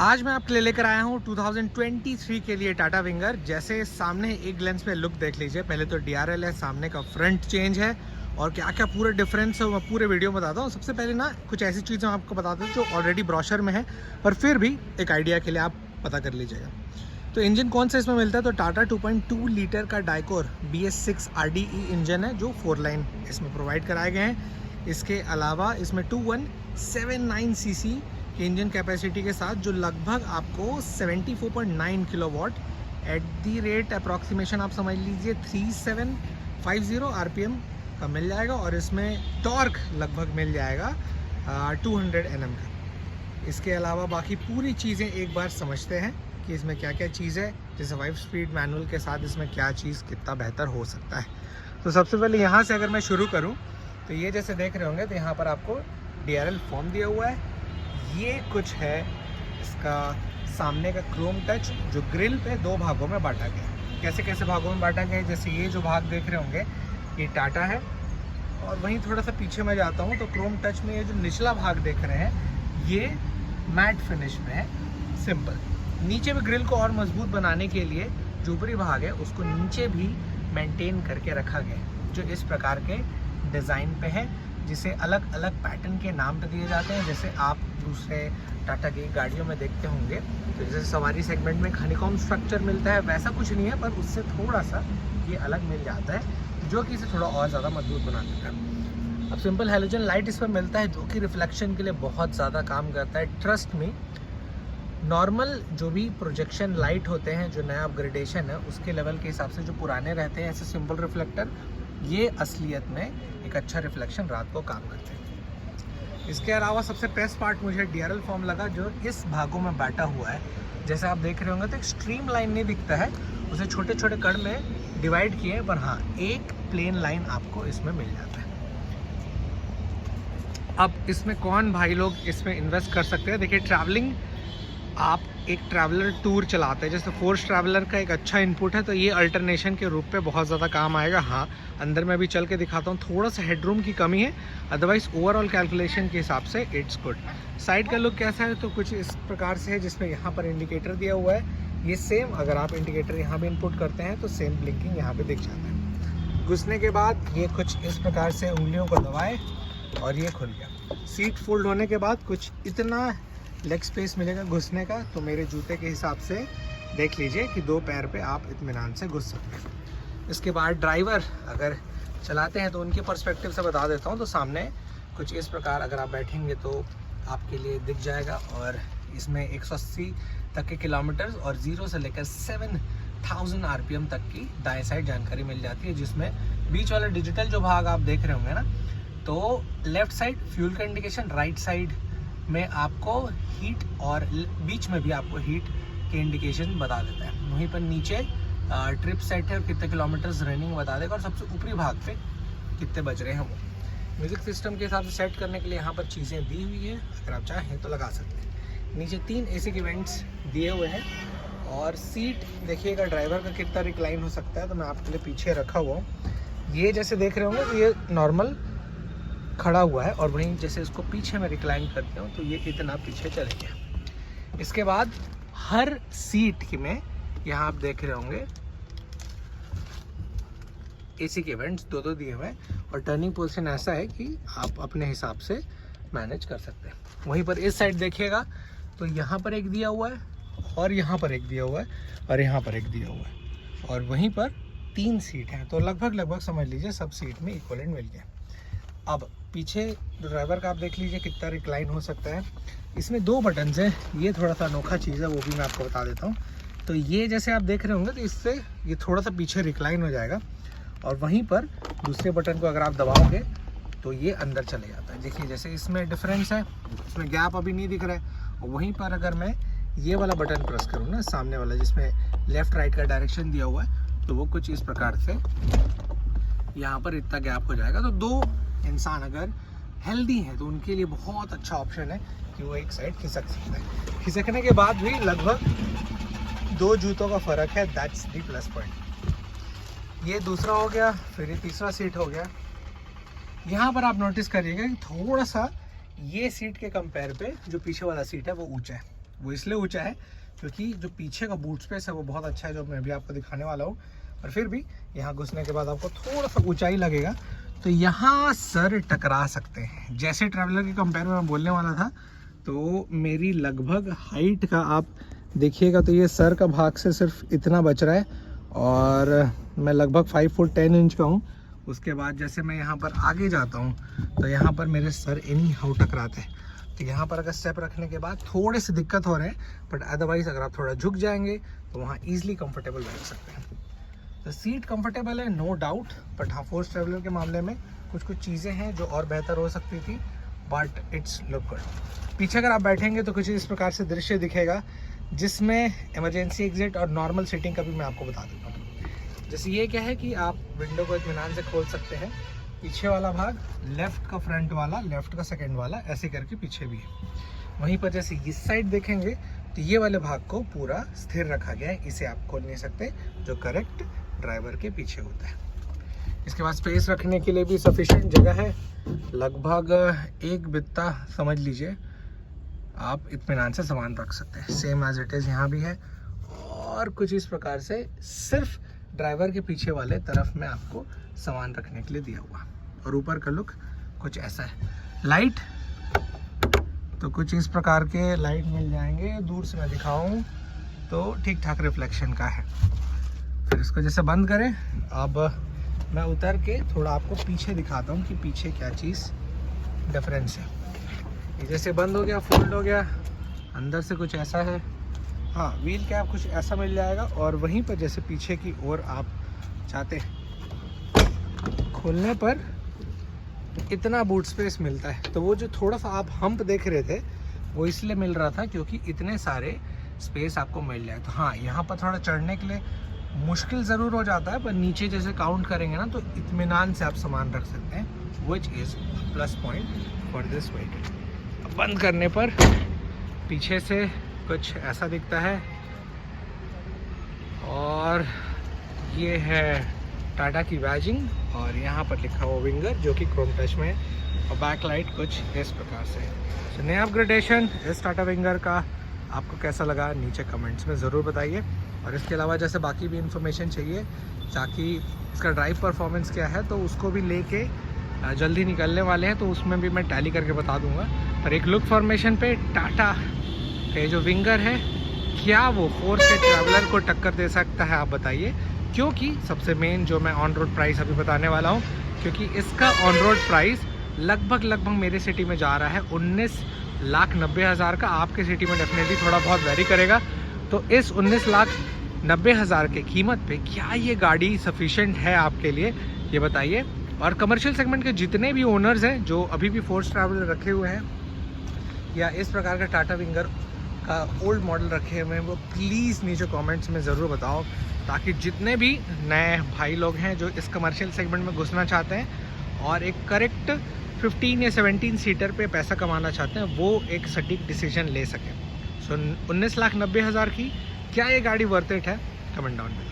आज मैं आपके लिए लेकर आया हूँ 2023 के लिए टाटा विंगर। जैसे सामने एक ग्लेंस पे लुक देख लीजिए। पहले तो DRL है, सामने का फ्रंट चेंज है और क्या क्या पूरे डिफरेंस है मैं पूरे वीडियो में बताता हूँ। सबसे पहले ना कुछ ऐसी चीज़ें आपको बताता हूँ जो ऑलरेडी ब्रोशर में है, पर फिर भी एक आइडिया के लिए आप पता कर लीजिएगा। तो इंजन कौन सा इसमें मिलता है, तो टाटा 2.2 लीटर का डाइकोर BS6 RDE इंजन है जो 4 लाइन इसमें प्रोवाइड कराए गए हैं। इसके अलावा इसमें 2179 cc की इंजन कैपेसिटी के साथ जो लगभग आपको 74.9 kilowatt at the rate approximation आप समझ लीजिए 3750 RPM का मिल जाएगा। और इसमें टॉर्क लगभग मिल जाएगा 200 Nm का। इसके अलावा बाकी पूरी चीज़ें एक बार समझते हैं कि इसमें क्या क्या चीज़ है। जैसे 5 स्पीड मैनुअल के साथ इसमें क्या चीज़ कितना बेहतर हो सकता है। तो सबसे पहले यहाँ से अगर मैं शुरू करूँ तो ये जैसे देख रहे होंगे तो यहाँ पर आपको DRL फॉर्म दिया हुआ है। ये कुछ है इसका सामने का क्रोम टच जो ग्रिल पे 2 भागों में बांटा गया। कैसे कैसे भागों में बांटा गया, जैसे ये जो भाग देख रहे होंगे ये टाटा है। और वहीं थोड़ा सा पीछे मैं जाता हूँ तो क्रोम टच में ये जो निचला भाग देख रहे हैं ये मैट फिनिश में है, सिंपल। नीचे में ग्रिल को और मजबूत बनाने के लिए जो ऊपरी भाग है उसको नीचे भी मेंटेन करके रखा गया जो इस प्रकार के डिज़ाइन पे है, जिसे अलग अलग पैटर्न के नाम पे दिए जाते हैं। जैसे आप दूसरे टाटा की गाड़ियों में देखते होंगे तो जैसे सवारी सेगमेंट में हनीकॉम्ब स्ट्रक्चर मिलता है, वैसा कुछ नहीं है, पर उससे थोड़ा सा ये अलग मिल जाता है जो कि इसे थोड़ा और ज़्यादा मजबूत बना देता है। अब सिंपल हैलोजन लाइट इस पर मिलता है जो कि रिफ्लेक्शन के लिए बहुत ज़्यादा काम करता है। ट्रस्ट मी, नॉर्मल जो भी प्रोजेक्शन लाइट होते हैं जो नया अपग्रेडेशन है उसके लेवल के हिसाब से जो पुराने रहते हैं ऐसे सिंपल रिफ्लेक्टर, ये असलियत में एक अच्छा रिफ्लेक्शन रात को काम करते हैं। इसके अलावा सबसे बेस्ट पार्ट मुझे DRL फॉर्म लगा जो इस भागों में बैठा हुआ है। जैसे आप देख रहे होंगे तो एक स्ट्रीम लाइन नहीं दिखता है, उसे छोटे छोटे कण में डिवाइड किए हैं, पर हाँ एक प्लेन लाइन आपको इसमें मिल जाता है। अब इसमें कौन भाई लोग इसमें इन्वेस्ट कर सकते हैं। देखिए, ट्रैवलिंग आप एक ट्रैवलर टूर चलाते हैं, जैसे फोर्स ट्रैवलर का एक अच्छा इनपुट है तो ये अल्टरनेशन के रूप पे बहुत ज़्यादा काम आएगा। हाँ, अंदर मैं भी चल के दिखाता हूँ, थोड़ा सा हेडरूम की कमी है, अदरवाइज ओवरऑल कैलकुलेशन के हिसाब से इट्स गुड। साइड का लुक कैसा है तो कुछ इस प्रकार से है, जिसमें यहाँ पर इंडिकेटर दिया हुआ है। ये सेम अगर आप इंडिकेटर यहाँ भी इनपुट करते हैं तो सेम ब्लिंकिंग यहाँ पर दिख जाता है। घुसने के बाद ये कुछ इस प्रकार से उंगलियों को दबाए और ये खुल गया। सीट फोल्ड होने के बाद कुछ इतना लेग स्पेस मिलेगा घुसने का, तो मेरे जूते के हिसाब से देख लीजिए कि 2 पैर पे आप इत्मीनान से घुस सकते हैं। इसके बाद ड्राइवर अगर चलाते हैं तो उनके पर्सपेक्टिव से बता देता हूँ, तो सामने कुछ इस प्रकार अगर आप बैठेंगे तो आपके लिए दिख जाएगा। और इसमें 180 तक के किलोमीटर्स और 0 से लेकर 7000 RPM तक की दाएँ साइड जानकारी मिल जाती है। जिसमें बीच वाला डिजिटल जो भाग आप देख रहे होंगे ना, तो लेफ्ट साइड फ्यूल का इंडिकेशन, राइट साइड में आपको हीट और बीच में भी आपको हीट के इंडिकेशन बता देता है। वहीं पर नीचे ट्रिप सेट है और कितने किलोमीटर्स रनिंग बता देगा, और सबसे ऊपरी भाग पे कितने बज रहे हैं वो। म्यूज़िक सिस्टम के हिसाब से सेट करने के लिए यहाँ पर चीज़ें दी हुई हैं, अगर आप चाहें तो लगा सकते हैं। नीचे 3 AC के वेंट्स दिए हुए हैं और सीट देखिएगा ड्राइवर का कितना रिक्लाइन हो सकता है, तो मैं आपके लिए पीछे रखा हुआ हूँ। ये जैसे देख रहे होंगे तो ये नॉर्मल खड़ा हुआ है, और वहीं जैसे इसको पीछे में रिक्लाइन करते हो तो ये इतना पीछे चले गया। इसके बाद हर सीट में यहाँ आप देख रहे होंगे AC के वेंट्स 2 दिए हुए हैं, और टर्निंग पोजीशन ऐसा है कि आप अपने हिसाब से मैनेज कर सकते हैं। वहीं पर इस साइड देखिएगा तो यहाँ पर एक दिया हुआ है, और यहाँ पर एक दिया हुआ है, और यहाँ पर एक दिया हुआ है, और वहीं पर 3 सीट हैं, तो लगभग समझ लीजिए सब सीट में इक्वलेंट मिल गया। अब पीछे ड्राइवर का आप देख लीजिए कितना रिक्लाइन हो सकता है। इसमें 2 बटन्स हैं, ये थोड़ा सा अनोखा चीज़ है, वो भी मैं आपको बता देता हूँ। तो ये जैसे आप देख रहे होंगे तो इससे ये थोड़ा सा पीछे रिक्लाइन हो जाएगा, और वहीं पर दूसरे बटन को अगर आप दबाओगे तो ये अंदर चले जाता है। देखिए जैसे इसमें डिफरेंस है, इसमें गैप अभी नहीं दिख रहा है। और वहीं पर अगर मैं ये वाला बटन प्रेस करूँ ना, सामने वाला जिसमें लेफ़्ट राइट का डायरेक्शन दिया हुआ है, तो वो कुछ इस प्रकार से यहाँ पर इतना गैप हो जाएगा। तो 2 इंसान अगर हेल्दी हैं तो उनके लिए बहुत अच्छा ऑप्शन है कि वो एक साइड खिसक सकता है। खिसकने के बाद भी लगभग 2 जूतों का फ़र्क है, दैट्स दी प्लस पॉइंट। ये दूसरा हो गया, फिर ये तीसरा सीट हो गया। यहाँ पर आप नोटिस करिएगा कि थोड़ा सा ये सीट के कंपेयर पे जो पीछे वाला सीट है वो ऊंचा है, वो इसलिए ऊंचा है क्योंकि जो पीछे का बूट स्पेस है वो बहुत अच्छा है, जो मैं अभी आपको दिखाने वाला हूँ। पर फिर भी यहाँ घुसने के बाद आपको थोड़ा सा ऊंचाई लगेगा, तो यहाँ सर टकरा सकते हैं। जैसे ट्रैवलर के कंपेयर में मैं बोलने वाला था, तो मेरी लगभग हाइट का आप देखिएगा तो ये सर का भाग से सिर्फ इतना बच रहा है, और मैं लगभग 5 फुट 10 इंच का हूँ। उसके बाद जैसे मैं यहाँ पर आगे जाता हूँ तो यहाँ पर मेरे सर एनी हाउ टकराते हैं। तो यहाँ पर अगर स्टेप रखने के बाद थोड़े से दिक्कत हो रहे हैं, बट अदरवाइज अगर आप थोड़ा झुक जाएंगे तो वहाँ ईजिली कंफर्टेबल बैठ सकते हैं। तो सीट कंफर्टेबल है नो डाउट, बट हाँ फोर्स ट्रैवलर के मामले में कुछ चीज़ें हैं जो और बेहतर हो सकती थी, बट इट्स लुक गुड। पीछे अगर आप बैठेंगे तो कुछ इस प्रकार से दृश्य दिखेगा, जिसमें इमरजेंसी एग्जिट और नॉर्मल सीटिंग का भी मैं आपको बता देता हूँ। जैसे ये क्या है कि आप विंडो को इत्मीनान से खोल सकते हैं। पीछे वाला भाग लेफ़्ट का फ्रंट वाला, लेफ़्ट का सेकंड वाला, ऐसे करके पीछे भी है। वहीं पर जैसे इस साइड देखेंगे तो ये वाले भाग को पूरा स्थिर रखा गया है, इसे आप खोल नहीं सकते, जो करेक्ट ड्राइवर के पीछे होता है। इसके बाद स्पेस रखने के लिए भी सफिशिएंट जगह है, लगभग एक बित्ता समझ लीजिए आप इत्मीनान से सामान रख सकते हैं। सेम एज इट इज़ यहाँ भी है, और कुछ इस प्रकार से सिर्फ ड्राइवर के पीछे वाले तरफ में आपको सामान रखने के लिए दिया हुआ। और ऊपर का लुक कुछ ऐसा है। लाइट तो कुछ इस प्रकार के लाइट मिल जाएंगे, दूर से मैं दिखाऊं तो ठीक ठाक रिफ्लेक्शन का है। फिर इसको जैसे बंद करें, अब मैं उतर के थोड़ा आपको पीछे दिखाता हूँ कि पीछे क्या चीज़ डिफरेंस है। ये जैसे बंद हो गया, फोल्ड हो गया, अंदर से कुछ ऐसा है। हाँ, व्हील कैप कुछ ऐसा मिल जाएगा, और वहीं पर जैसे पीछे की ओर आप चाहते हैं खोलने पर इतना बूट स्पेस मिलता है। तो वो जो थोड़ा सा आप हम्प देख रहे थे वो इसलिए मिल रहा था क्योंकि इतने सारे स्पेस आपको मिल जाए। तो हाँ, यहाँ पर थोड़ा चढ़ने के लिए मुश्किल ज़रूर हो जाता है, पर नीचे जैसे काउंट करेंगे ना तो इत्मीनान से आप सामान रख सकते हैं, which is plus point for this vehicle. बंद करने पर पीछे से कुछ ऐसा दिखता है, और ये है टाटा की बैजिंग, और यहाँ पर लिखा हुआ विंगर जो कि क्रोम टच में है, और बैक लाइट कुछ इस प्रकार से। तो नया अपग्रेडेशन इस टाटा विंगर का आपको कैसा लगा नीचे कमेंट्स में ज़रूर बताइए। और इसके अलावा जैसे बाकी भी इंफॉर्मेशन चाहिए ताकि इसका ड्राइव परफॉर्मेंस क्या है, तो उसको भी लेके जल्दी निकलने वाले हैं, तो उसमें भी मैं टैली करके बता दूंगा। पर एक लुक फॉर्मेशन पे टाटा का जो विंगर है, क्या वो फोर्स के ट्रैवलर को टक्कर दे सकता है, आप बताइए। क्योंकि सबसे मेन जो मैं ऑन रोड प्राइस अभी बताने वाला हूँ, क्योंकि इसका ऑन रोड प्राइस लगभग मेरे सिटी में जा रहा है 19,90,000 का। आपके सिटी में डेफिनेटली थोड़ा बहुत वेरी करेगा। तो इस 19,90,000 के कीमत पे क्या ये गाड़ी सफिशिएंट है आपके लिए, ये बताइए। और कमर्शियल सेगमेंट के जितने भी ओनर्स हैं जो अभी भी फोर्स ट्रैवलर रखे हुए हैं या इस प्रकार का टाटा विंगर का ओल्ड मॉडल रखे हुए हैं, वो प्लीज़ नीचे कमेंट्स में ज़रूर बताओ, ताकि जितने भी नए भाई लोग हैं जो इस कमर्शियल सेगमेंट में घुसना चाहते हैं और एक करेक्ट 15 या 17 सीटर पे पैसा कमाना चाहते हैं, वो एक सटीक डिसीजन ले सकें। सो 19,90,000 की क्या ये गाड़ी वर्थ इट है, कमेंट डाउन में।